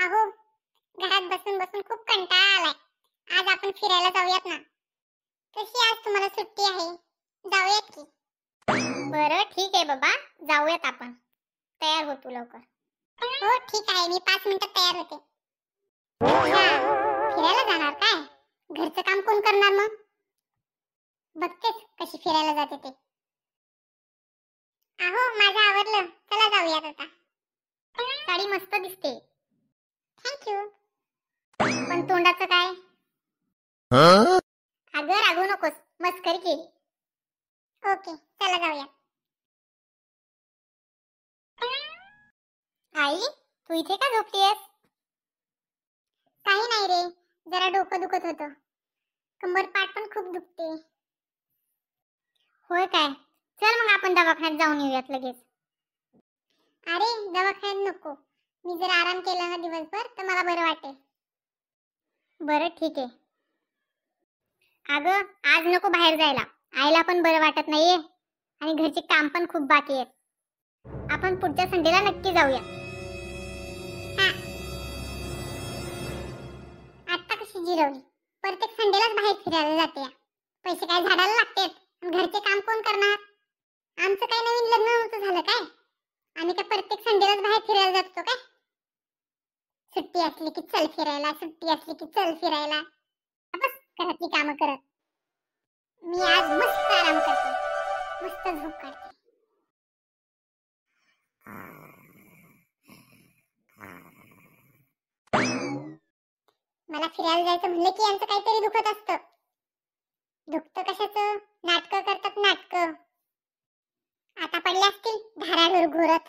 अहो, घरात बसून बसून खूप कंटाळा आलाय. आज आपण फिरायला जाऊयात ना? तशी आज तुम्हाला सुट्टी आहे, जाऊयात की? बरं ठीक आहे बाबा, जाऊयात आपण. तयार हो तू लवकर. हो ठीक आहे, मी 5 मिनिटात तयार होते. अच्छा, फिरायला जाणार काय? घरचं काम कोण करणार मग? बघतेच कशी फिरायला जाते ते. अहो, माझं आवरलं, चला जाऊयात आता. साडी मस्त दिसते. थँक्यू. पण तोंडाचं काय? अगं रागवू नकोस, मस्करी केली. ओके, चला जाऊया. आई, तू इथे का झोपलीयस? काही नाही रे, जरा डोकं दुखत होतं. कंबरपाठ पण खूप दुखते. होय काय? चल मग आपण दवाखान्यात जाऊन येऊयात लगेच. अरे दवाखान्यात नको, मी जर आराम केला ना दिवसभर तर मला बरं वाटेल. बरं ठीक आहे. अगं आज नको बाहेर जायला, आईला पण बरं वाटत नाहीये आणि घरचे काम पण खूप बाकी आहेत. आपण पुढच्या संडेला नक्की जाऊया. हा, आता कशी जिरवली? प्रत्येक संडेलाच बाहेर फिरायला जाते. पैसे काय झाडाला लागतात, घरचे काम कोण करणार? आमचं काय नवीन लग्न नव्हतं झालं काय? आम्ही काय प्रत्येक संडेलाच बाहेर फिरायला जातो काय? सुट्टी असली की चल फिरायला, सुट्टी असली की चल फिरायला. बस घरातली कामं करत. मी आज मस्त आराम करते, मस्त झोप काढते. मला फिरायला जायचं म्हणलं की यांचं काहीतरी दुखत असतं. दुखतं कशाचं? नाटकं करतात नाटकं. आता पडले असतील धारावर घोरत.